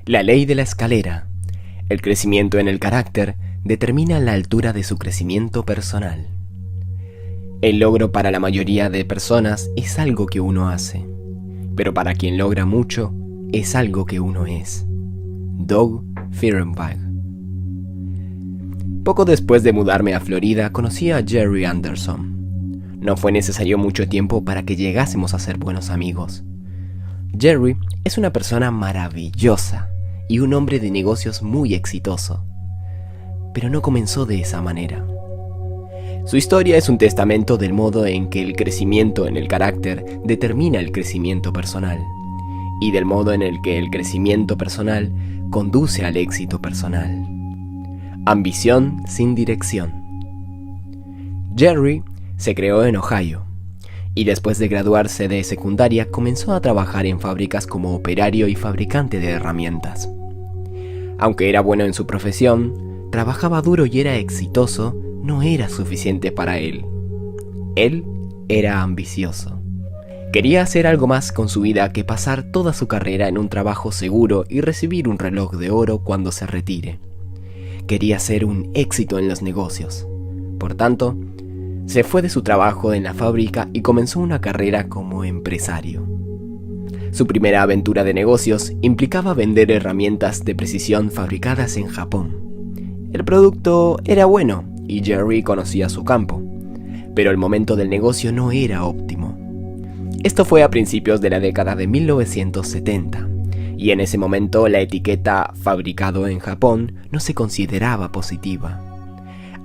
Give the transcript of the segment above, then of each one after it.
La ley de la escalera. El crecimiento en el carácter determina la altura de su crecimiento personal. El logro para la mayoría de personas es algo que uno hace, pero para quien logra mucho es algo que uno es. Doug Fehrenbach. Poco después de mudarme a Florida, conocí a Jerry Anderson. No fue necesario mucho tiempo para que llegásemos a ser buenos amigos. Jerry es una persona maravillosa y un hombre de negocios muy exitoso, pero no comenzó de esa manera. Su historia es un testamento del modo en que el crecimiento en el carácter determina el crecimiento personal, y del modo en el que el crecimiento personal conduce al éxito personal. Ambición sin dirección. Jerry se creó en Ohio, y después de graduarse de secundaria comenzó a trabajar en fábricas como operario y fabricante de herramientas. Aunque era bueno en su profesión, trabajaba duro y era exitoso, no era suficiente para él. Él era ambicioso. Quería hacer algo más con su vida que pasar toda su carrera en un trabajo seguro y recibir un reloj de oro cuando se retire. Quería ser un éxito en los negocios. Por tanto, se fue de su trabajo en la fábrica y comenzó una carrera como empresario. Su primera aventura de negocios implicaba vender herramientas de precisión fabricadas en Japón. El producto era bueno y Jerry conocía su campo, pero el momento del negocio no era óptimo. Esto fue a principios de la década de 1970, y en ese momento la etiqueta "fabricado en Japón" no se consideraba positiva.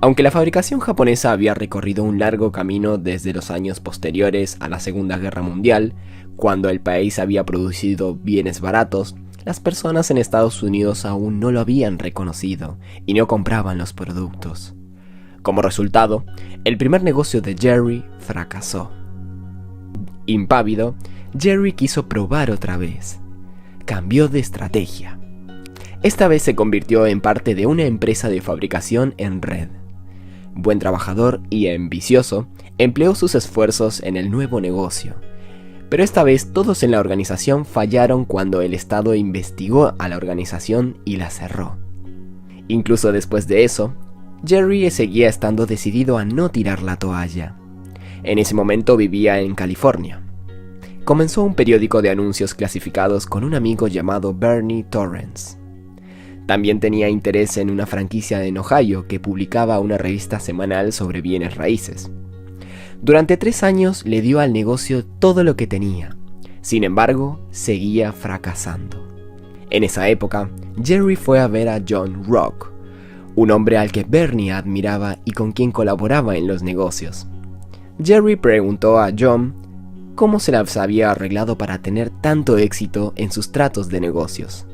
Aunque la fabricación japonesa había recorrido un largo camino desde los años posteriores a la Segunda Guerra Mundial, cuando el país había producido bienes baratos, las personas en Estados Unidos aún no lo habían reconocido y no compraban los productos. Como resultado, el primer negocio de Jerry fracasó. Impávido, Jerry quiso probar otra vez. Cambió de estrategia. Esta vez se convirtió en parte de una empresa de fabricación en red. Buen trabajador y ambicioso, empleó sus esfuerzos en el nuevo negocio. Pero esta vez todos en la organización fallaron cuando el Estado investigó a la organización y la cerró. Incluso después de eso, Jerry seguía estando decidido a no tirar la toalla. En ese momento vivía en California. Comenzó un periódico de anuncios clasificados con un amigo llamado Bernie Torrance. También tenía interés en una franquicia en Ohio que publicaba una revista semanal sobre bienes raíces. Durante 3 años le dio al negocio todo lo que tenía. Sin embargo, seguía fracasando. En esa época, Jerry fue a ver a John Rock, un hombre al que Bernie admiraba y con quien colaboraba en los negocios. Jerry preguntó a John cómo se las había arreglado para tener tanto éxito en sus tratos de negocios.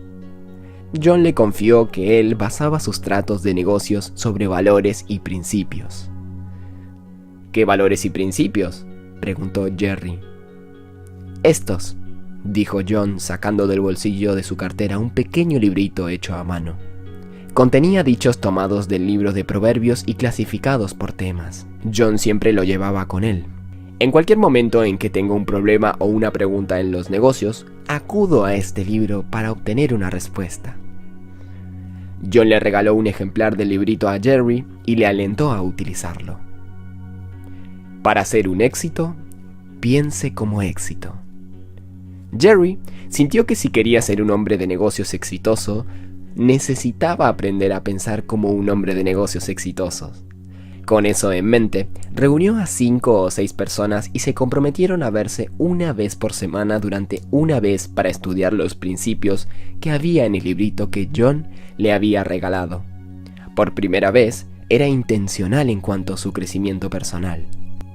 John le confió que él basaba sus tratos de negocios sobre valores y principios. ¿Qué valores y principios?, preguntó Jerry. Estos, dijo John sacando del bolsillo de su cartera un pequeño librito hecho a mano. Contenía dichos tomados del libro de proverbios y clasificados por temas. John siempre lo llevaba con él. En cualquier momento en que tengo un problema o una pregunta en los negocios, acudo a este libro para obtener una respuesta. John le regaló un ejemplar del librito a Jerry y le alentó a utilizarlo. Para ser un éxito, piense como éxito. Jerry sintió que si quería ser un hombre de negocios exitoso, necesitaba aprender a pensar como un hombre de negocios exitosos. Con eso en mente, reunió a 5 o 6 personas y se comprometieron a verse una vez por semana durante una vez para estudiar los principios que había en el librito que John le había regalado. Por primera vez, era intencional en cuanto a su crecimiento personal.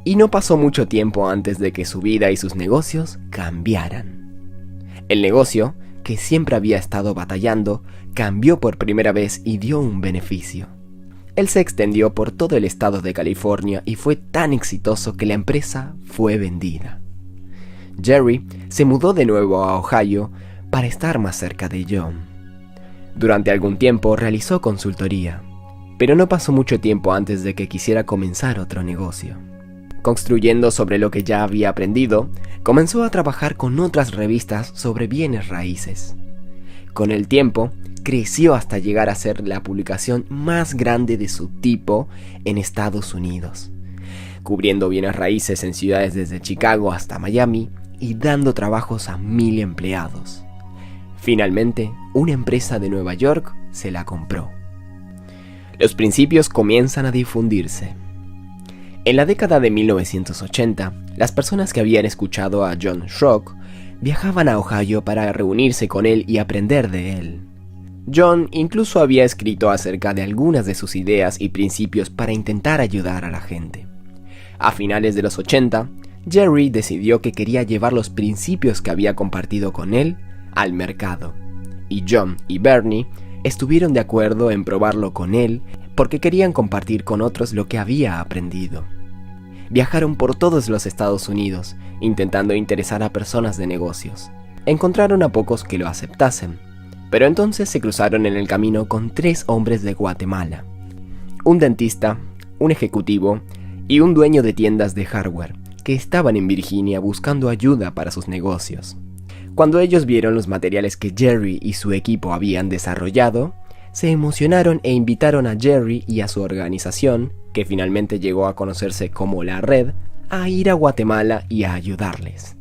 Y no pasó mucho tiempo antes de que su vida y sus negocios cambiaran. El negocio, que siempre había estado batallando, cambió por primera vez y dio un beneficio. Él se extendió por todo el estado de California y fue tan exitoso que la empresa fue vendida. Jerry se mudó de nuevo a Ohio para estar más cerca de John. Durante algún tiempo realizó consultoría, pero no pasó mucho tiempo antes de que quisiera comenzar otro negocio. Construyendo sobre lo que ya había aprendido, comenzó a trabajar con otras revistas sobre bienes raíces. Con el tiempo, creció hasta llegar a ser la publicación más grande de su tipo en Estados Unidos, cubriendo bienes raíces en ciudades desde Chicago hasta Miami y dando trabajos a 1000 empleados. Finalmente, una empresa de Nueva York se la compró. Los principios comienzan a difundirse. En la década de 1980, las personas que habían escuchado a John Schrock viajaban a Ohio para reunirse con él y aprender de él. John incluso había escrito acerca de algunas de sus ideas y principios para intentar ayudar a la gente. A finales de los 80, Jerry decidió que quería llevar los principios que había compartido con él al mercado, y John y Bernie estuvieron de acuerdo en probarlo con él porque querían compartir con otros lo que había aprendido. Viajaron por todos los Estados Unidos, intentando interesar a personas de negocios. Encontraron a pocos que lo aceptasen, pero entonces se cruzaron en el camino con 3 hombres de Guatemala: un dentista, un ejecutivo y un dueño de tiendas de hardware, que estaban en Virginia buscando ayuda para sus negocios. Cuando ellos vieron los materiales que Jerry y su equipo habían desarrollado, se emocionaron e invitaron a Jerry y a su organización, que finalmente llegó a conocerse como La Red, a ir a Guatemala y a ayudarles.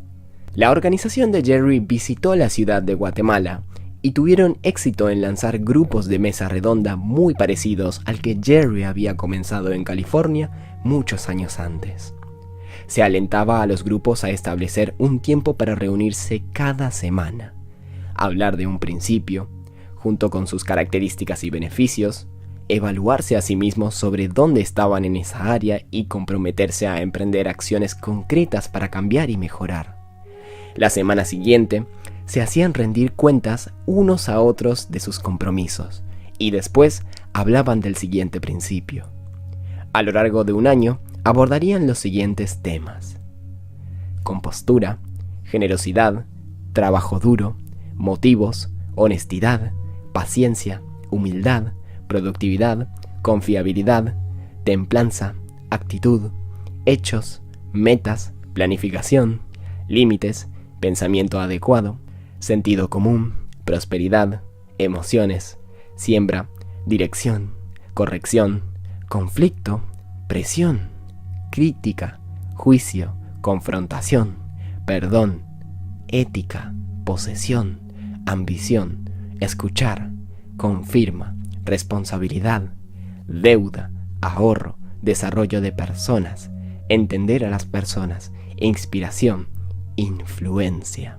La organización de Jerry visitó la ciudad de Guatemala y tuvieron éxito en lanzar grupos de mesa redonda muy parecidos al que Jerry había comenzado en California muchos años antes. Se alentaba a los grupos a establecer un tiempo para reunirse cada semana, hablar de un principio, junto con sus características y beneficios, evaluarse a sí mismos sobre dónde estaban en esa área y comprometerse a emprender acciones concretas para cambiar y mejorar. La semana siguiente, se hacían rendir cuentas unos a otros de sus compromisos y después hablaban del siguiente principio. A lo largo de un año, abordarían los siguientes temas: compostura, generosidad, trabajo duro, motivos, honestidad, paciencia, humildad, productividad, confiabilidad, templanza, actitud, hechos, metas, planificación, límites, pensamiento adecuado, sentido común, prosperidad, emociones, siembra, dirección, corrección, conflicto, presión, crítica, juicio, confrontación, perdón, ética, posesión, ambición, escuchar, confirma, responsabilidad, deuda, ahorro, desarrollo de personas, entender a las personas, inspiración, influencia.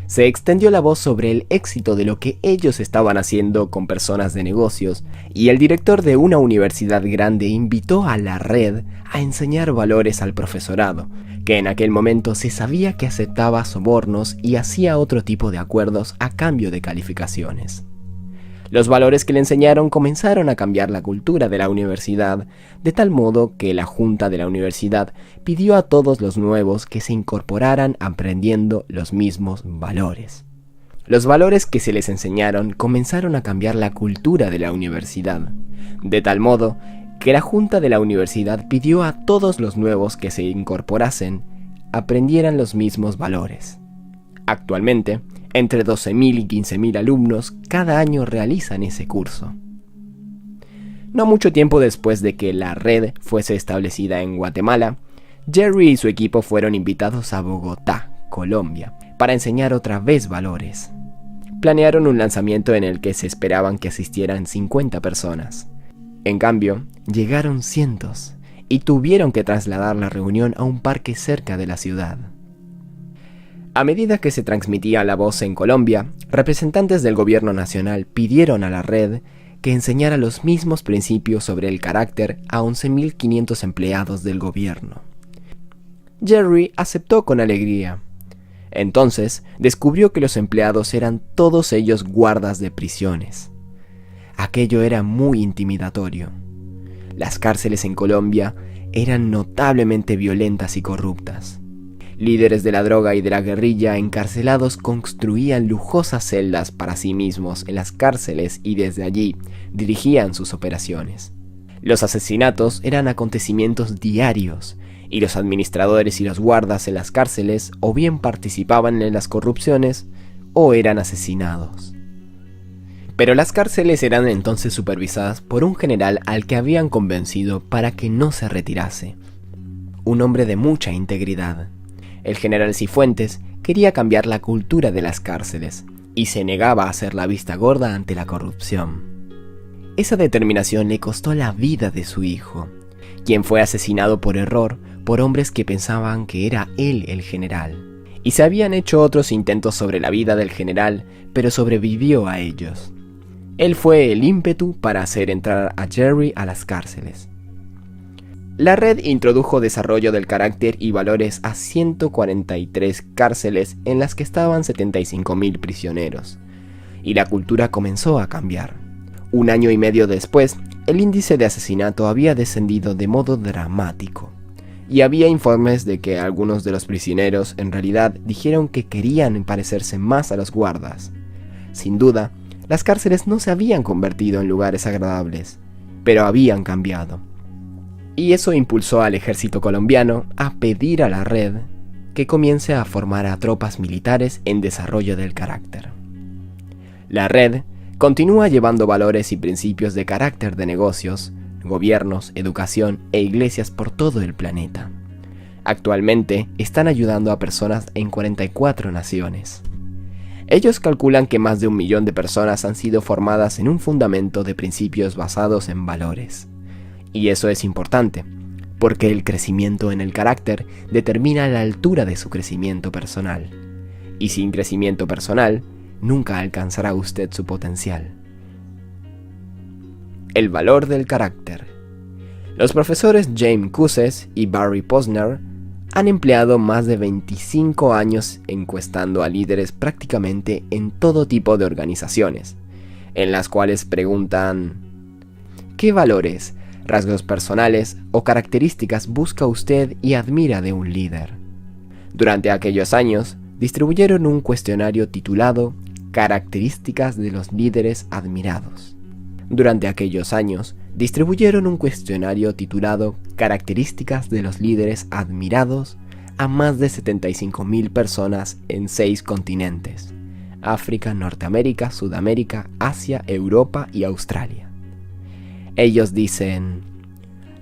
Se extendió la voz sobre el éxito de lo que ellos estaban haciendo con personas de negocios, y el director de una universidad grande invitó a La Red a enseñar valores al profesorado, que en aquel momento se sabía que aceptaba sobornos y hacía otro tipo de acuerdos a cambio de calificaciones. Los valores que le enseñaron comenzaron a cambiar la cultura de la universidad, de tal modo que la junta de la universidad pidió a todos los nuevos que se incorporaran aprendiendo los mismos valores. Los valores que se les enseñaron comenzaron a cambiar la cultura de la universidad, de tal modo que la junta de la universidad pidió a todos los nuevos que se incorporasen aprendieran los mismos valores. Actualmente, entre 12.000 y 15.000 alumnos cada año realizan ese curso. No mucho tiempo después de que La Red fuese establecida en Guatemala, Jerry y su equipo fueron invitados a Bogotá, Colombia, para enseñar otra vez valores. Planearon un lanzamiento en el que se esperaban que asistieran 50 personas. En cambio, llegaron cientos y tuvieron que trasladar la reunión a un parque cerca de la ciudad. A medida que se transmitía la voz en Colombia, representantes del gobierno nacional pidieron a La Red que enseñara los mismos principios sobre el carácter a 11.500 empleados del gobierno. Jerry aceptó con alegría. Entonces descubrió que los empleados eran todos ellos guardas de prisiones. Aquello era muy intimidatorio. Las cárceles en Colombia eran notablemente violentas y corruptas. Líderes de la droga y de la guerrilla encarcelados construían lujosas celdas para sí mismos en las cárceles y desde allí dirigían sus operaciones. Los asesinatos eran acontecimientos diarios y los administradores y los guardas en las cárceles o bien participaban en las corrupciones o eran asesinados. Pero las cárceles eran entonces supervisadas por un general al que habían convencido para que no se retirase. Un hombre de mucha integridad. El general Cifuentes quería cambiar la cultura de las cárceles y se negaba a hacer la vista gorda ante la corrupción. Esa determinación le costó la vida de su hijo, quien fue asesinado por error por hombres que pensaban que era él el general. Y se habían hecho otros intentos sobre la vida del general, pero sobrevivió a ellos. Él fue el ímpetu para hacer entrar a Jerry a las cárceles. La red introdujo desarrollo del carácter y valores a 143 cárceles en las que estaban 75.000 prisioneros, y la cultura comenzó a cambiar. Un año y medio después, el índice de asesinato había descendido de modo dramático, y había informes de que algunos de los prisioneros en realidad dijeron que querían parecerse más a los guardas. Sin duda, las cárceles no se habían convertido en lugares agradables, pero habían cambiado. Y eso impulsó al ejército colombiano a pedir a la red que comience a formar a tropas militares en desarrollo del carácter. La red continúa llevando valores y principios de carácter de negocios, gobiernos, educación e iglesias por todo el planeta. Actualmente están ayudando a personas en 44 naciones. Ellos calculan que más de 1 millón de personas han sido formadas en un fundamento de principios basados en valores. Y eso es importante, porque el crecimiento en el carácter determina la altura de su crecimiento personal. Y sin crecimiento personal, nunca alcanzará usted su potencial. El valor del carácter. Los profesores James Cusses y Barry Posner han empleado más de 25 años encuestando a líderes prácticamente en todo tipo de organizaciones, en las cuales preguntan: ¿qué valores, rasgos personales o características busca usted y admira de un líder? Durante aquellos años, distribuyeron un cuestionario titulado Características de los líderes admirados. Durante aquellos años, distribuyeron un cuestionario titulado Características de los líderes admirados a más de 75.000 personas en 6 continentes: África, Norteamérica, Sudamérica, Asia, Europa y Australia. Ellos dicen: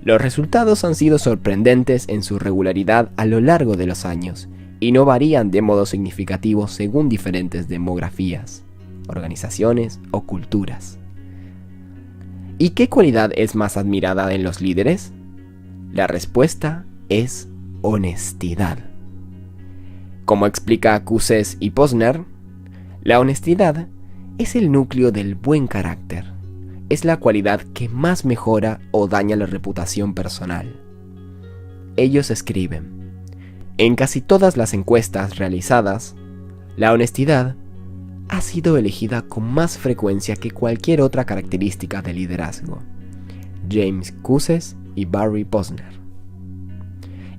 los resultados han sido sorprendentes en su regularidad a lo largo de los años y no varían de modo significativo según diferentes demografías, organizaciones o culturas. ¿Y qué cualidad es más admirada en los líderes? La respuesta es honestidad. Como explica Cusses y Posner, la honestidad es el núcleo del buen carácter. Es la cualidad que más mejora o daña la reputación personal. Ellos escriben: en casi todas las encuestas realizadas, la honestidad ha sido elegida con más frecuencia que cualquier otra característica de liderazgo. James Cusses y Barry Posner.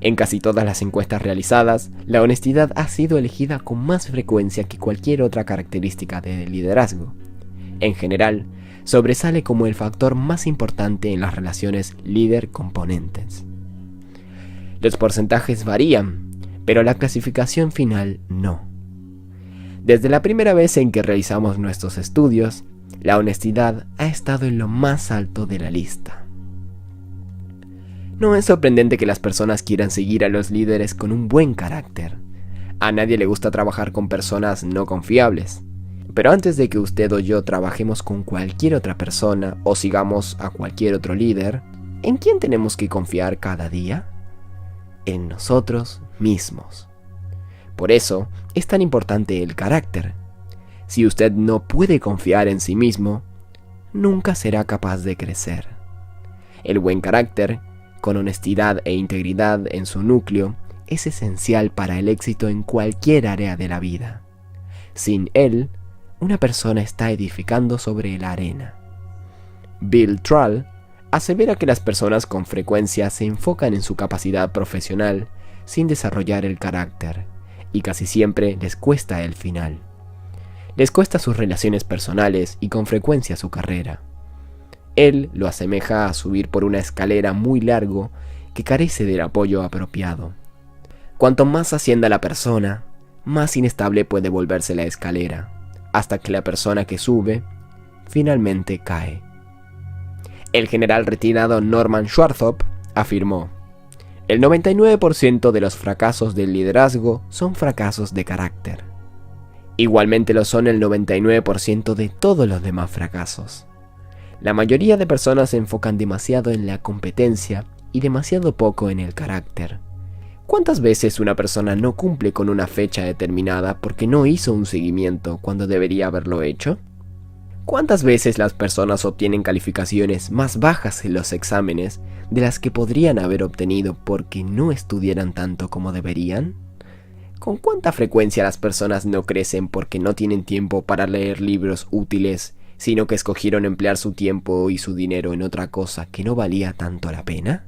En casi todas las encuestas realizadas, la honestidad ha sido elegida con más frecuencia que cualquier otra característica de liderazgo. En general, sobresale como el factor más importante en las relaciones líder-componentes. Los porcentajes varían, pero la clasificación final no. Desde la primera vez en que realizamos nuestros estudios, la honestidad ha estado en lo más alto de la lista. No es sorprendente que las personas quieran seguir a los líderes con un buen carácter. A nadie le gusta trabajar con personas no confiables. Pero antes de que usted o yo trabajemos con cualquier otra persona o sigamos a cualquier otro líder, ¿en quién tenemos que confiar cada día? En nosotros mismos. Por eso es tan importante el carácter. Si usted no puede confiar en sí mismo, nunca será capaz de crecer. El buen carácter, con honestidad e integridad en su núcleo, es esencial para el éxito en cualquier área de la vida. Sin él, una persona está edificando sobre la arena. Bill Trull asevera que las personas con frecuencia se enfocan en su capacidad profesional sin desarrollar el carácter, y casi siempre les cuesta el final. Les cuesta sus relaciones personales y con frecuencia su carrera. Él lo asemeja a subir por una escalera muy largo que carece del apoyo apropiado. Cuanto más ascienda la persona, más inestable puede volverse la escalera, hasta que la persona que sube finalmente cae. El general retirado Norman Schwarzkopf afirmó: el 99% de los fracasos del liderazgo son fracasos de carácter. Igualmente lo son el 99% de todos los demás fracasos. La mayoría de personas se enfocan demasiado en la competencia y demasiado poco en el carácter. ¿Cuántas veces una persona no cumple con una fecha determinada porque no hizo un seguimiento cuando debería haberlo hecho? ¿Cuántas veces las personas obtienen calificaciones más bajas en los exámenes de las que podrían haber obtenido porque no estudiaran tanto como deberían? ¿Con cuánta frecuencia las personas no crecen porque no tienen tiempo para leer libros útiles, sino que escogieron emplear su tiempo y su dinero en otra cosa que no valía tanto la pena?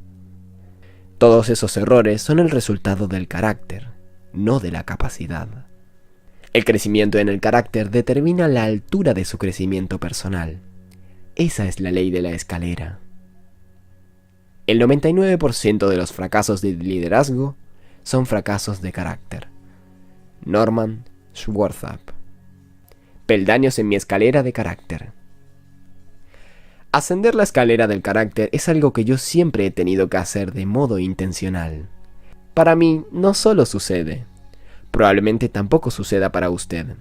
Todos esos errores son el resultado del carácter, no de la capacidad. El crecimiento en el carácter determina la altura de su crecimiento personal. Esa es la ley de la escalera. El 99% de los fracasos de liderazgo son fracasos de carácter. Norman Schwarzkopf. Peldaños en mi escalera de carácter. Ascender la escalera del carácter es algo que yo siempre he tenido que hacer de modo intencional. Para mí no solo sucede, probablemente tampoco suceda para usted.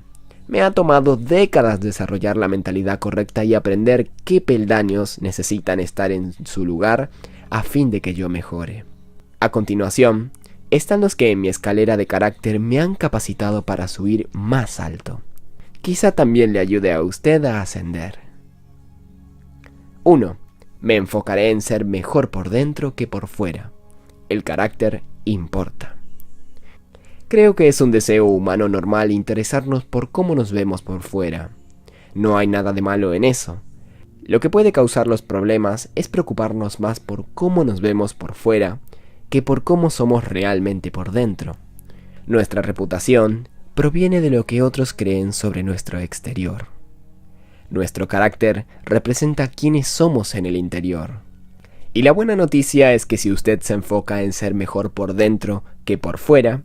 Me ha tomado décadas desarrollar la mentalidad correcta y aprender qué peldaños necesitan estar en su lugar a fin de que yo mejore. A continuación, están los que en mi escalera de carácter me han capacitado para subir más alto. Quizá también le ayude a usted a ascender. 1. Me enfocaré en ser mejor por dentro que por fuera. El carácter importa. Creo que es un deseo humano normal interesarnos por cómo nos vemos por fuera. No hay nada de malo en eso. Lo que puede causar los problemas es preocuparnos más por cómo nos vemos por fuera que por cómo somos realmente por dentro. Nuestra reputación proviene de lo que otros creen sobre nuestro exterior. Nuestro carácter representa quiénes somos en el interior. Y la buena noticia es que si usted se enfoca en ser mejor por dentro que por fuera,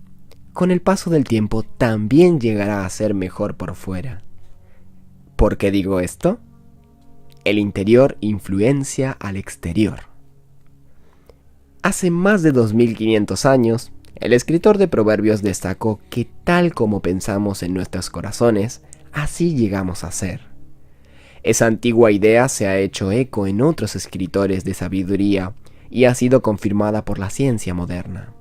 con el paso del tiempo también llegará a ser mejor por fuera. ¿Por qué digo esto? El interior influencia al exterior. Hace más de 2500 años, el escritor de Proverbios destacó que tal como pensamos en nuestros corazones, así llegamos a ser. Esa antigua idea se ha hecho eco en otros escritores de sabiduría y ha sido confirmada por la ciencia moderna.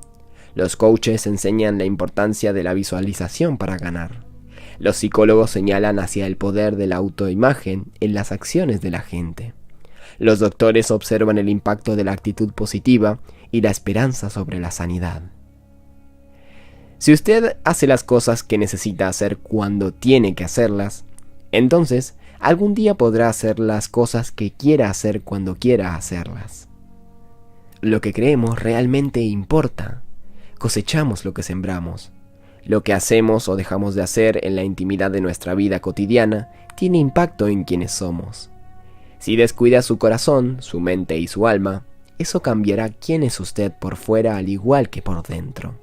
Los coaches enseñan la importancia de la visualización para ganar. Los psicólogos señalan hacia el poder de la autoimagen en las acciones de la gente. Los doctores observan el impacto de la actitud positiva y la esperanza sobre la sanidad. Si usted hace las cosas que necesita hacer cuando tiene que hacerlas, entonces algún día podrá hacer las cosas que quiera hacer cuando quiera hacerlas. Lo que creemos realmente importa. Cosechamos lo que sembramos. Lo que hacemos o dejamos de hacer en la intimidad de nuestra vida cotidiana tiene impacto en quienes somos. Si descuida su corazón, su mente y su alma, eso cambiará quién es usted por fuera al igual que por dentro.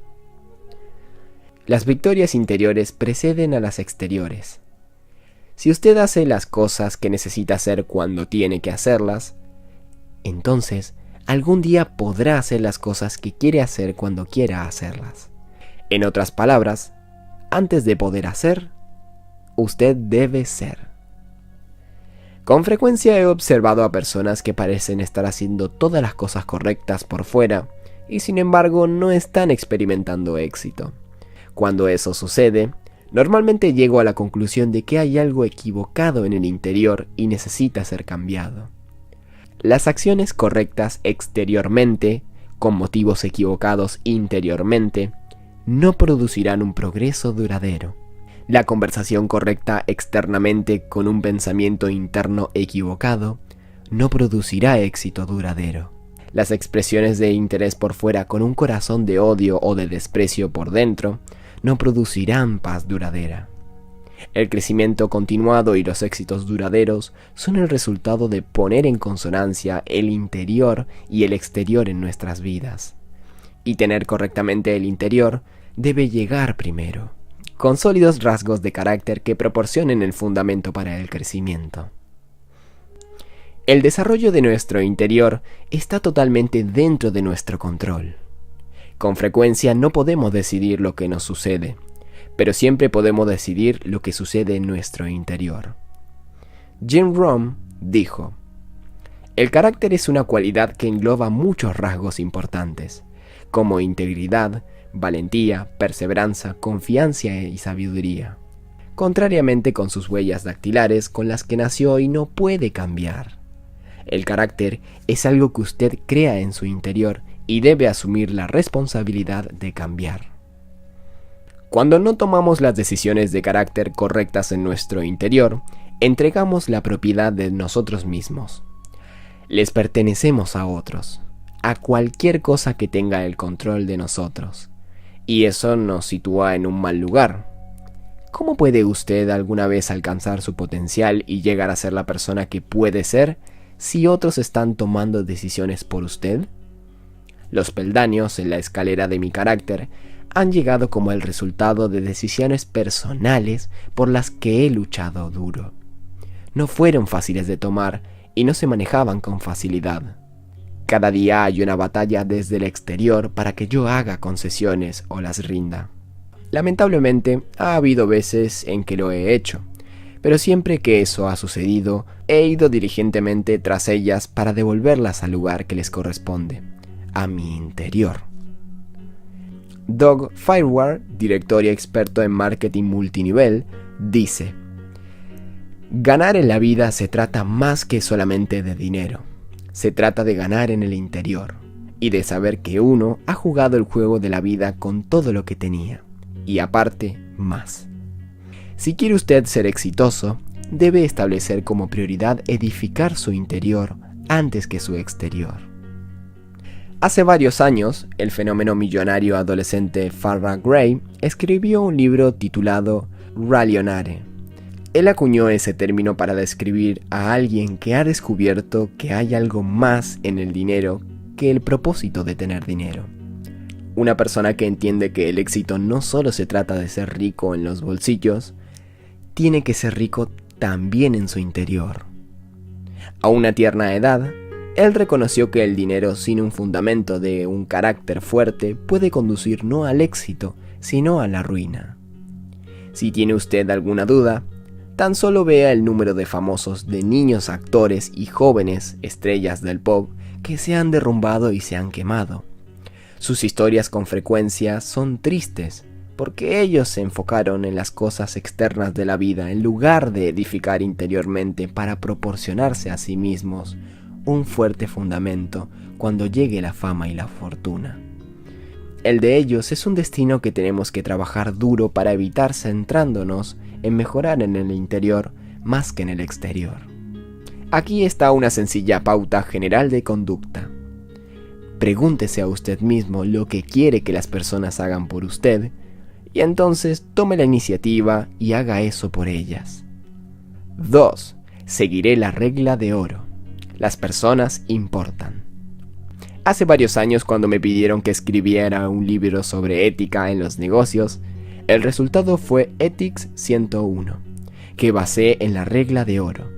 Las victorias interiores preceden a las exteriores. Si usted hace las cosas que necesita hacer cuando tiene que hacerlas, entonces algún día podrá hacer las cosas que quiere hacer cuando quiera hacerlas. En otras palabras, antes de poder hacer, usted debe ser. Con frecuencia he observado a personas que parecen estar haciendo todas las cosas correctas por fuera y sin embargo no están experimentando éxito. Cuando eso sucede, normalmente llego a la conclusión de que hay algo equivocado en el interior y necesita ser cambiado. Las acciones correctas exteriormente, con motivos equivocados interiormente, no producirán un progreso duradero. La conversación correcta externamente con un pensamiento interno equivocado no producirá éxito duradero. Las expresiones de interés por fuera con un corazón de odio o de desprecio por dentro no producirán paz duradera. El crecimiento continuado y los éxitos duraderos son el resultado de poner en consonancia el interior y el exterior en nuestras vidas. Y tener correctamente el interior debe llegar primero. con sólidos rasgos de carácter que proporcionen el fundamento para el crecimiento. El desarrollo de nuestro interior está totalmente dentro de nuestro control. Con frecuencia no podemos decidir lo que nos sucede, pero siempre podemos decidir lo que sucede en nuestro interior. Jim Rohn dijo: el carácter es una cualidad que engloba muchos rasgos importantes, como integridad, valentía, perseverancia, confianza y sabiduría, contrariamente con sus huellas dactilares con las que nació y no puede cambiar. El carácter es algo que usted crea en su interior y debe asumir la responsabilidad de cambiar. Cuando no tomamos las decisiones de carácter correctas en nuestro interior, entregamos la propiedad de nosotros mismos. Les pertenecemos a otros, a cualquier cosa que tenga el control de nosotros, y eso nos sitúa en un mal lugar. ¿Cómo puede usted alguna vez alcanzar su potencial y llegar a ser la persona que puede ser si otros están tomando decisiones por usted? Los peldaños en la escalera de mi carácter han llegado como el resultado de decisiones personales por las que he luchado duro. No fueron fáciles de tomar y no se manejaban con facilidad. Cada día hay una batalla desde el exterior para que yo haga concesiones o las rinda. Lamentablemente, ha habido veces en que lo he hecho, pero siempre que eso ha sucedido, he ido diligentemente tras ellas para devolverlas al lugar que les corresponde, a mi interior. Doug Firewire, director y experto en marketing multinivel, dice: ganar en la vida se trata más que solamente de dinero. Se trata de ganar en el interior y de saber que uno ha jugado el juego de la vida con todo lo que tenía, y aparte, más. Si quiere usted ser exitoso, debe establecer como prioridad edificar su interior antes que su exterior. Hace varios años, el fenómeno millonario adolescente Farrah Gray escribió un libro titulado Rallionare. Él acuñó ese término para describir a alguien que ha descubierto que hay algo más en el dinero que el propósito de tener dinero. Una persona que entiende que el éxito no solo se trata de ser rico en los bolsillos, tiene que ser rico también en su interior. A una tierna edad, él reconoció que el dinero sin un fundamento de un carácter fuerte puede conducir no al éxito, sino a la ruina. Si tiene usted alguna duda, tan solo vea el número de famosos de niños actores y jóvenes estrellas del pop que se han derrumbado y se han quemado. Sus historias con frecuencia son tristes, porque ellos se enfocaron en las cosas externas de la vida en lugar de edificar interiormente para proporcionarse a sí mismos un fuerte fundamento cuando llegue la fama y la fortuna. El de ellos es un destino que tenemos que trabajar duro para evitar, centrándonos en mejorar en el interior más que en el exterior. Aquí está una sencilla pauta general de conducta. Pregúntese a usted mismo lo que quiere que las personas hagan por usted, y entonces tome la iniciativa y haga eso por ellas. 2. Seguiré la regla de oro. Las personas importan. Hace varios años, cuando me pidieron que escribiera un libro sobre ética en los negocios, el resultado fue Ethics 101, que basé en la regla de oro.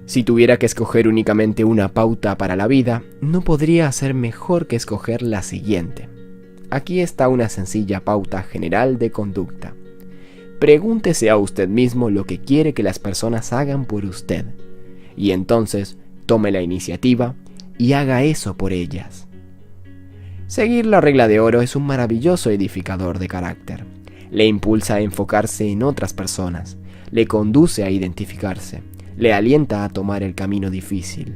Si tuviera que escoger únicamente una pauta para la vida, no podría hacer mejor que escoger la siguiente. Aquí está una sencilla pauta general de conducta. Pregúntese a usted mismo lo que quiere que las personas hagan por usted, y entonces tome la iniciativa y haga eso por ellas. Seguir la regla de oro es un maravilloso edificador de carácter. Le impulsa a enfocarse en otras personas, le conduce a identificarse, le alienta a tomar el camino difícil.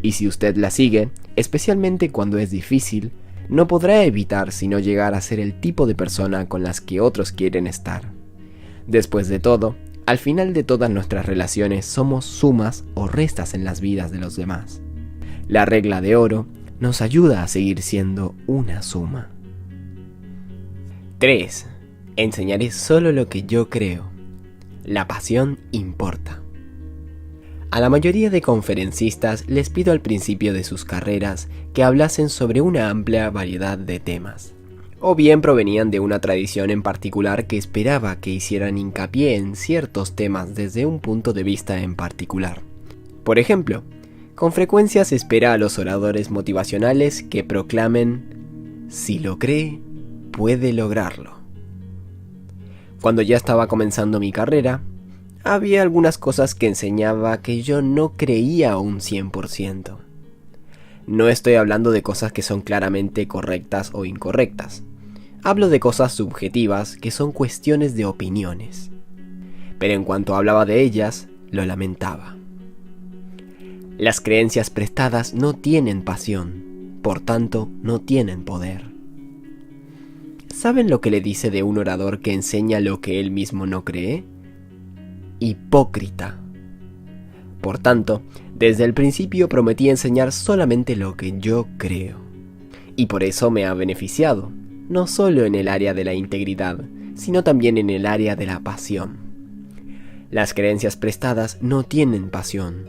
Y si usted la sigue, especialmente cuando es difícil, no podrá evitar sino llegar a ser el tipo de persona con las que otros quieren estar. Después de todo, al final de todas nuestras relaciones somos sumas o restas en las vidas de los demás. La regla de oro nos ayuda a seguir siendo una suma. 3. Enseñaré solo lo que yo creo. La pasión importa. A la mayoría de conferencistas les pido al principio de sus carreras que hablasen sobre una amplia variedad de temas. o bien provenían de una tradición en particular que esperaba que hicieran hincapié en ciertos temas desde un punto de vista en particular. Por ejemplo, con frecuencia se espera a los oradores motivacionales que proclamen: si lo cree, puede lograrlo. Cuando ya estaba comenzando mi carrera, había algunas cosas que enseñaba que yo no creía un 100%. No estoy hablando de cosas que son claramente correctas o incorrectas. Hablo de cosas subjetivas que son cuestiones de opiniones. Pero en cuanto hablaba de ellas, lo lamentaba. Las creencias prestadas no tienen pasión, por tanto, no tienen poder. ¿Saben lo que le dice de un orador que enseña lo que él mismo no cree? Hipócrita. Por tanto, desde el principio prometí enseñar solamente lo que yo creo. Y por eso me ha beneficiado, no solo en el área de la integridad, sino también en el área de la pasión. Las creencias prestadas no tienen pasión,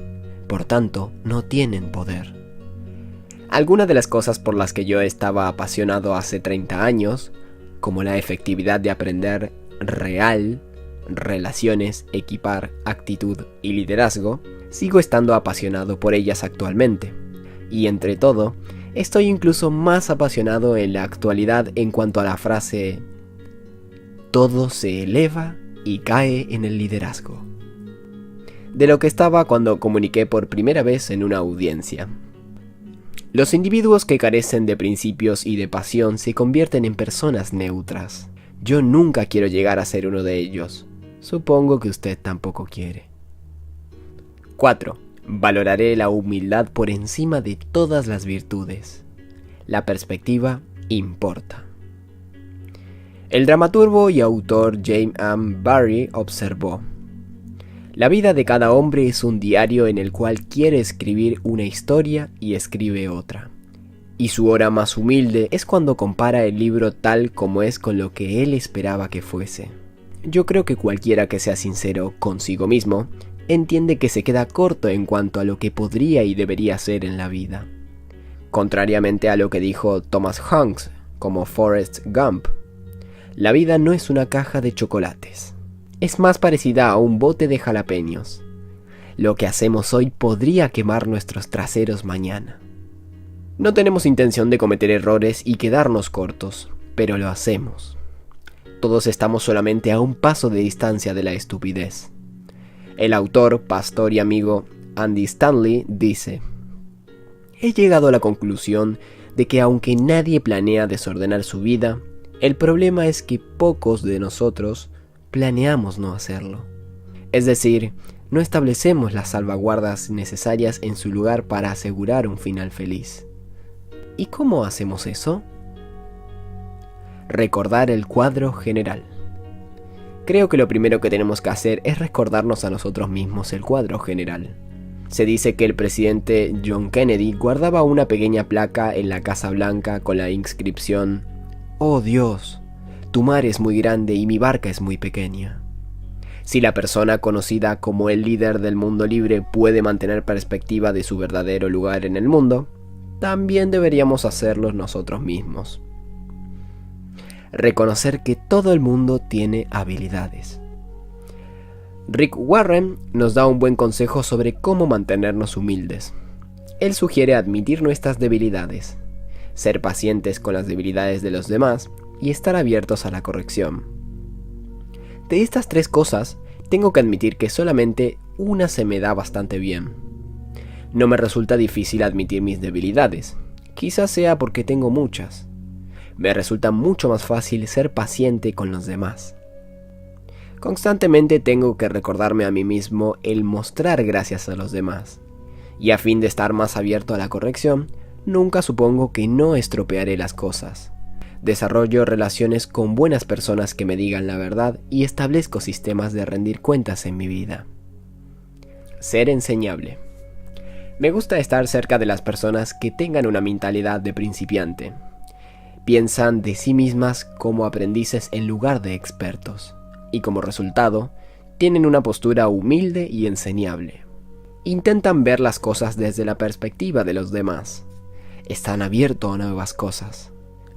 por tanto, no tienen poder. Algunas de las cosas por las que yo estaba apasionado hace 30 años, como la efectividad de aprender real, relaciones, equipar, actitud y liderazgo, sigo estando apasionado por ellas actualmente. Y entre todo, estoy incluso más apasionado en la actualidad en cuanto a la frase: todo se eleva y cae en el liderazgo, de lo que estaba cuando comuniqué por primera vez en una audiencia. Los individuos que carecen de principios y de pasión se convierten en personas neutras. Yo nunca quiero llegar a ser uno de ellos. Supongo que usted tampoco quiere. 4. Valoraré la humildad por encima de todas las virtudes. La perspectiva importa. El dramaturgo y autor James M. Barrie observó: la vida de cada hombre es un diario en el cual quiere escribir una historia y escribe otra. Y su hora más humilde es cuando compara el libro tal como es con lo que él esperaba que fuese. Yo creo que cualquiera que sea sincero consigo mismo entiende que se queda corto en cuanto a lo que podría y debería ser en la vida. Contrariamente a lo que dijo Thomas Hanks como Forrest Gump, la vida no es una caja de chocolates. Es más parecida a un bote de jalapeños. Lo que hacemos hoy podría quemar nuestros traseros mañana. No tenemos intención de cometer errores y quedarnos cortos, pero lo hacemos. Todos estamos solamente a un paso de distancia de la estupidez. El autor, pastor y amigo Andy Stanley dice: he llegado a la conclusión de que aunque nadie planea desordenar su vida, el problema es que pocos de nosotros planeamos no hacerlo. Es decir, no establecemos las salvaguardas necesarias en su lugar para asegurar un final feliz. ¿Y cómo hacemos eso? Recordar el cuadro general. Creo que lo primero que tenemos que hacer es recordarnos a nosotros mismos el cuadro general. Se dice que el presidente John Kennedy guardaba una pequeña placa en la Casa Blanca con la inscripción: «Oh Dios, tu mar es muy grande y mi barca es muy pequeña». Si la persona conocida como el líder del mundo libre puede mantener perspectiva de su verdadero lugar en el mundo, también deberíamos hacerlo nosotros mismos. Reconocer que todo el mundo tiene habilidades. Rick Warren nos da un buen consejo sobre cómo mantenernos humildes. Él sugiere admitir nuestras debilidades, ser pacientes con las debilidades de los demás y estar abiertos a la corrección. De estas 3 cosas, tengo que admitir que solamente una se me da bastante bien. No me resulta difícil admitir mis debilidades, quizás sea porque tengo muchas. Me resulta mucho más fácil ser paciente con los demás. Constantemente tengo que recordarme a mí mismo el mostrar gracias a los demás. Y a fin de estar más abierto a la corrección, nunca supongo que no estropearé las cosas. Desarrollo relaciones con buenas personas que me digan la verdad y establezco sistemas de rendir cuentas en mi vida. Ser enseñable. Me gusta estar cerca de las personas que tengan una mentalidad de principiante. Piensan de sí mismas como aprendices en lugar de expertos, y como resultado, tienen una postura humilde y enseñable. Intentan ver las cosas desde la perspectiva de los demás. Están abiertos a nuevas cosas.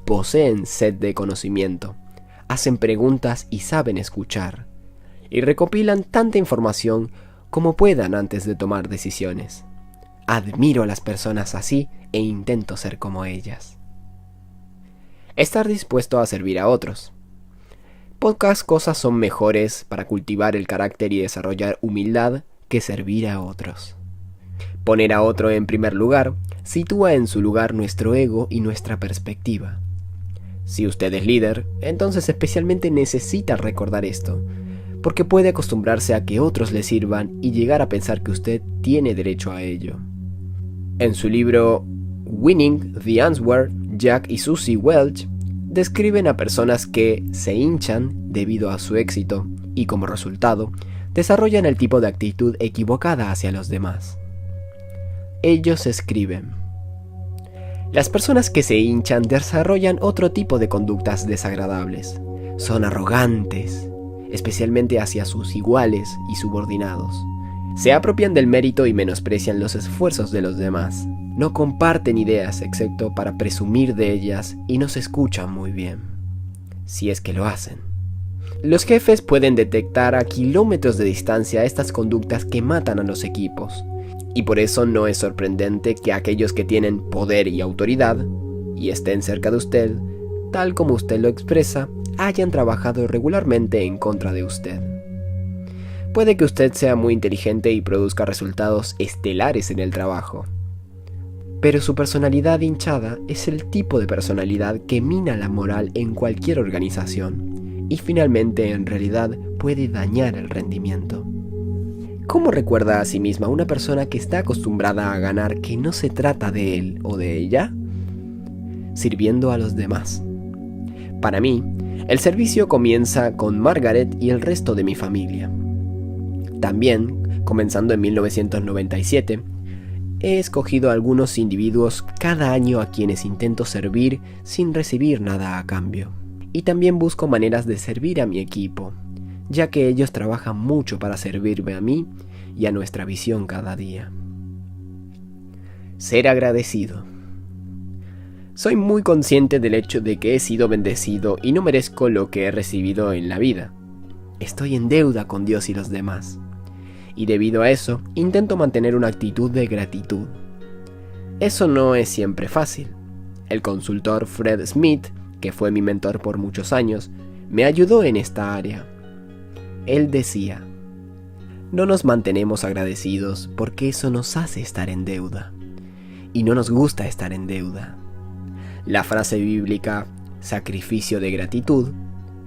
poseen sed de conocimiento, hacen preguntas y saben escuchar, y recopilan tanta información como puedan antes de tomar decisiones. Admiro a las personas así e intento ser como ellas. Estar dispuesto a servir a otros. Pocas cosas son mejores para cultivar el carácter y desarrollar humildad que servir a otros. Poner a otro en primer lugar sitúa en su lugar nuestro ego y nuestra perspectiva. Si usted es líder, entonces especialmente necesita recordar esto, porque puede acostumbrarse a que otros le sirvan y llegar a pensar que usted tiene derecho a ello. En su libro Winning the Answer, Jack y Susie Welch describen a personas que se hinchan debido a su éxito y como resultado desarrollan el tipo de actitud equivocada hacia los demás. Ellos escriben: las personas que se hinchan desarrollan otro tipo de conductas desagradables. Son arrogantes, especialmente hacia sus iguales y subordinados. Se apropian del mérito y menosprecian los esfuerzos de los demás. No comparten ideas excepto para presumir de ellas y no se escuchan muy bien, si es que lo hacen. Los jefes pueden detectar a kilómetros de distancia estas conductas que matan a los equipos, y por eso no es sorprendente que aquellos que tienen poder y autoridad, y estén cerca de usted, tal como usted lo expresa, hayan trabajado regularmente en contra de usted. Puede que usted sea muy inteligente y produzca resultados estelares en el trabajo, pero su personalidad hinchada es el tipo de personalidad que mina la moral en cualquier organización y finalmente en realidad puede dañar el rendimiento. ¿Cómo recuerda a sí misma una persona que está acostumbrada a ganar que no se trata de él o de ella? Sirviendo a los demás. Para mí, el servicio comienza con Margaret y el resto de mi familia. También, comenzando en 1997, he escogido a algunos individuos cada año a quienes intento servir sin recibir nada a cambio. Y también busco maneras de servir a mi equipo, ya que ellos trabajan mucho para servirme a mí y a nuestra visión cada día. Ser agradecido. Soy muy consciente del hecho de que he sido bendecido y no merezco lo que he recibido en la vida. Estoy en deuda con Dios y los demás. Y debido a eso, intento mantener una actitud de gratitud. Eso no es siempre fácil. El consultor Fred Smith, que fue mi mentor por muchos años, me ayudó en esta área. Él decía: no nos mantenemos agradecidos porque eso nos hace estar en deuda. Y no nos gusta estar en deuda. La frase bíblica, sacrificio de gratitud,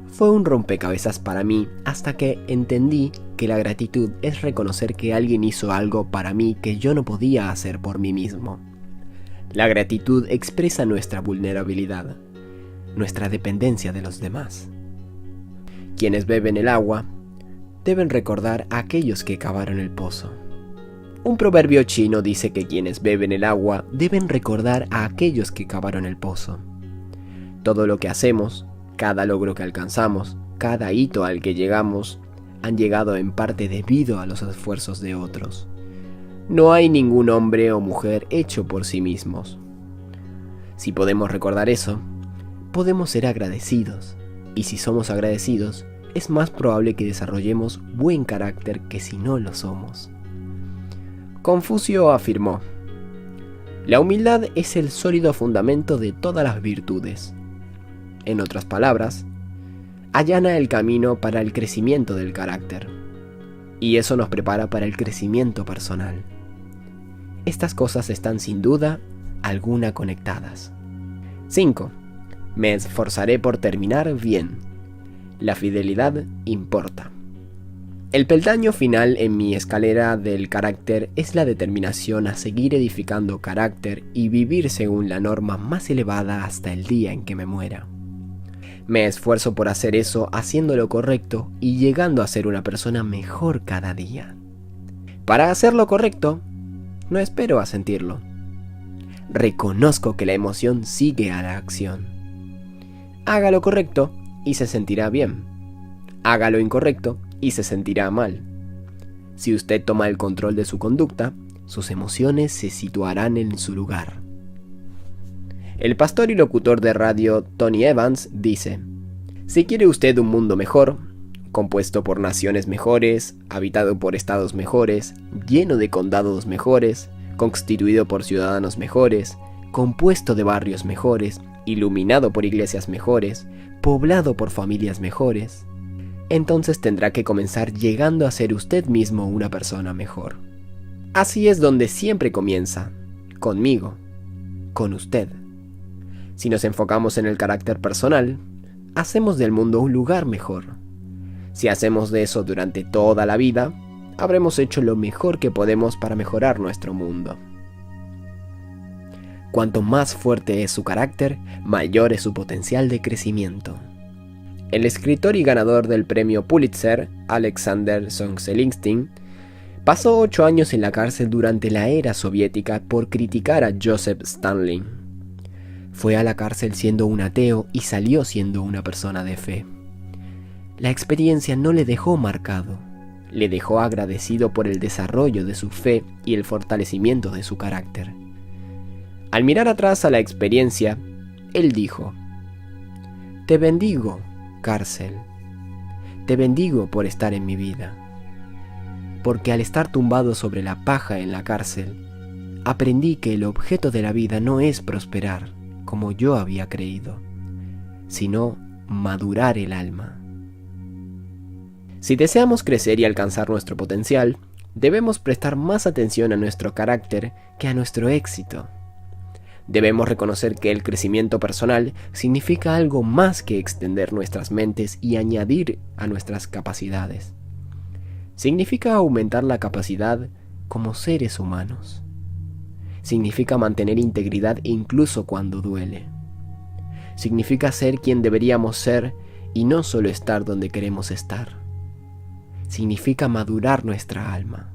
fue un rompecabezas para mí hasta que entendí que la gratitud es reconocer que alguien hizo algo para mí que yo no podía hacer por mí mismo. La gratitud expresa nuestra vulnerabilidad, nuestra dependencia de los demás. Quienes beben el agua deben recordar a aquellos que cavaron el pozo. Un proverbio chino dice que quienes beben el agua deben recordar a aquellos que cavaron el pozo. Todo lo que hacemos, cada logro que alcanzamos, cada hito al que llegamos, han llegado en parte debido a los esfuerzos de otros. No hay ningún hombre o mujer hecho por sí mismos. Si podemos recordar eso, podemos ser agradecidos. Y si somos agradecidos, es más probable que desarrollemos buen carácter que si no lo somos. Confucio afirmó: la humildad es el sólido fundamento de todas las virtudes. En otras palabras, allana el camino para el crecimiento del carácter, y eso nos prepara para el crecimiento personal. Estas cosas están sin duda alguna conectadas. 5. Me esforzaré por terminar bien. La fidelidad importa. El peldaño final en mi escalera del carácter es la determinación a seguir edificando carácter y vivir según la norma más elevada hasta el día en que me muera. Me esfuerzo por hacer eso haciendo lo correcto y llegando a ser una persona mejor cada día. Para hacer lo correcto, no espero a sentirlo. Reconozco que la emoción sigue a la acción. Haga lo correcto y se sentirá bien. Haga lo incorrecto y se sentirá mal. Si usted toma el control de su conducta, sus emociones se situarán en su lugar. El pastor y locutor de radio Tony Evans dice: si quiere usted un mundo mejor, compuesto por naciones mejores, habitado por estados mejores, lleno de condados mejores, constituido por ciudadanos mejores, compuesto de barrios mejores, iluminado por iglesias mejores, poblado por familias mejores, entonces tendrá que comenzar llegando a ser usted mismo una persona mejor. Así es donde siempre comienza, conmigo, con usted. Si nos enfocamos en el carácter personal, hacemos del mundo un lugar mejor. Si hacemos de eso durante toda la vida, habremos hecho lo mejor que podemos para mejorar nuestro mundo. Cuanto más fuerte es su carácter, mayor es su potencial de crecimiento. El escritor y ganador del premio Pulitzer, Alexander Solzhenitsyn, pasó 8 años en la cárcel durante la era soviética por criticar a Joseph Stalin. Fue a la cárcel siendo un ateo y salió siendo una persona de fe. La experiencia no le dejó marcado, le dejó agradecido por el desarrollo de su fe y el fortalecimiento de su carácter. Al mirar atrás a la experiencia, él dijo: te bendigo, cárcel. Te bendigo por estar en mi vida. Porque al estar tumbado sobre la paja en la cárcel, aprendí que el objeto de la vida no es prosperar, como yo había creído, sino madurar el alma. Si deseamos crecer y alcanzar nuestro potencial, debemos prestar más atención a nuestro carácter que a nuestro éxito. Debemos reconocer que el crecimiento personal significa algo más que extender nuestras mentes y añadir a nuestras capacidades. Significa aumentar la capacidad como seres humanos. Significa mantener integridad incluso cuando duele. Significa ser quien deberíamos ser y no solo estar donde queremos estar. Significa madurar nuestra alma.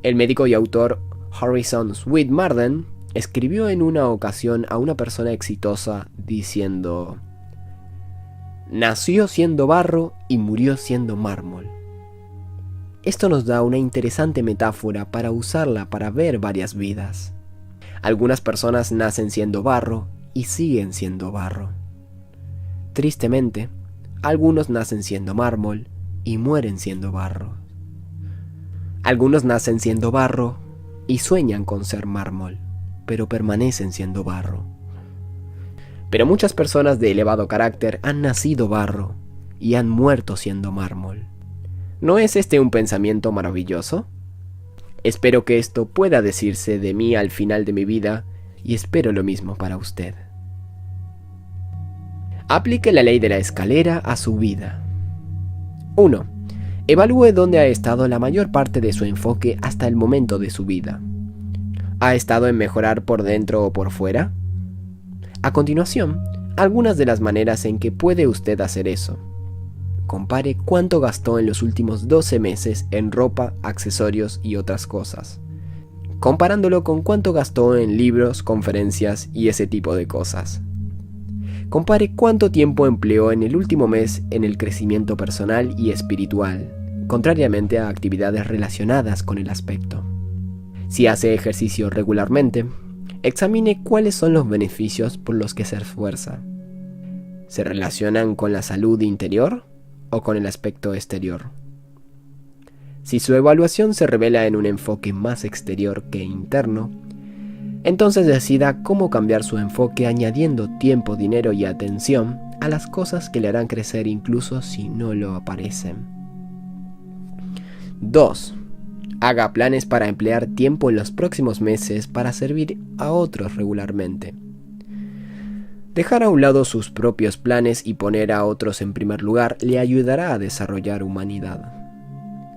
El médico y autor Harrison Sweet Marden escribió en una ocasión a una persona exitosa diciendo: nació siendo barro y murió siendo mármol. Esto nos da una interesante metáfora para usarla para ver varias vidas. Algunas personas nacen siendo barro y siguen siendo barro. Tristemente, algunos nacen siendo mármol y mueren siendo barro. Algunos nacen siendo barro y sueñan con ser mármol, pero permanecen siendo barro. Pero muchas personas de elevado carácter han nacido barro y han muerto siendo mármol. ¿No es este un pensamiento maravilloso? Espero que esto pueda decirse de mí al final de mi vida y espero lo mismo para usted. Aplique la ley de la escalera a su vida. 1. Evalúe dónde ha estado la mayor parte de su enfoque hasta el momento de su vida. ¿Ha estado en mejorar por dentro o por fuera? A continuación, algunas de las maneras en que puede usted hacer eso. Compare cuánto gastó en los últimos 12 meses en ropa, accesorios y otras cosas, comparándolo con cuánto gastó en libros, conferencias y ese tipo de cosas. Compare cuánto tiempo empleó en el último mes en el crecimiento personal y espiritual, contrariamente a actividades relacionadas con el aspecto. Si hace ejercicio regularmente, examine cuáles son los beneficios por los que se esfuerza. ¿Se relacionan con la salud interior o con el aspecto exterior? Si su evaluación se revela en un enfoque más exterior que interno, entonces decida cómo cambiar su enfoque añadiendo tiempo, dinero y atención a las cosas que le harán crecer incluso si no lo aparecen. 2. Haga planes para emplear tiempo en los próximos meses para servir a otros regularmente. Dejar a un lado sus propios planes y poner a otros en primer lugar le ayudará a desarrollar humanidad,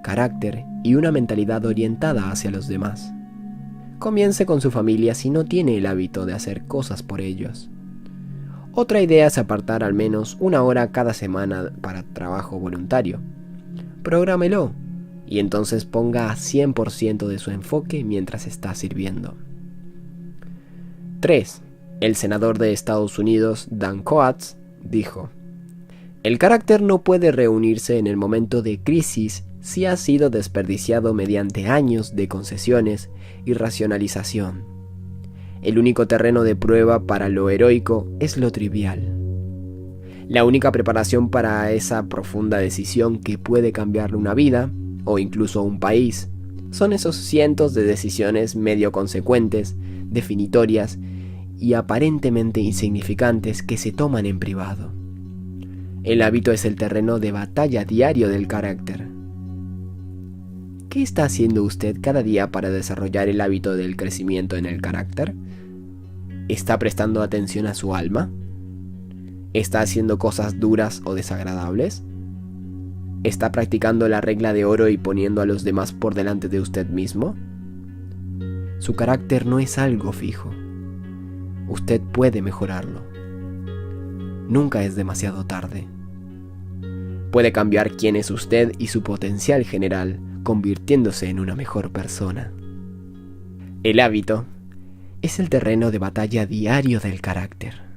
carácter y una mentalidad orientada hacia los demás. Comience con su familia si no tiene el hábito de hacer cosas por ellos. Otra idea es apartar al menos 1 hora cada semana para trabajo voluntario. Prográmelo y entonces ponga a 100% de su enfoque mientras está sirviendo. 3. El senador de Estados Unidos, Dan Coats, dijo: el carácter no puede reunirse en el momento de crisis si ha sido desperdiciado mediante años de concesiones y racionalización. El único terreno de prueba para lo heroico es lo trivial. La única preparación para esa profunda decisión que puede cambiarle una vida, o incluso un país, son esos cientos de decisiones medio consecuentes, definitorias y aparentemente insignificantes que se toman en privado. El hábito es el terreno de batalla diario del carácter. ¿Qué está haciendo usted cada día para desarrollar el hábito del crecimiento en el carácter? ¿Está prestando atención a su alma? ¿Está haciendo cosas duras o desagradables? ¿Está practicando la regla de oro y poniendo a los demás por delante de usted mismo? Su carácter no es algo fijo. Usted puede mejorarlo. Nunca es demasiado tarde. Puede cambiar quién es usted y su potencial general, convirtiéndose en una mejor persona. El hábito es el terreno de batalla diario del carácter.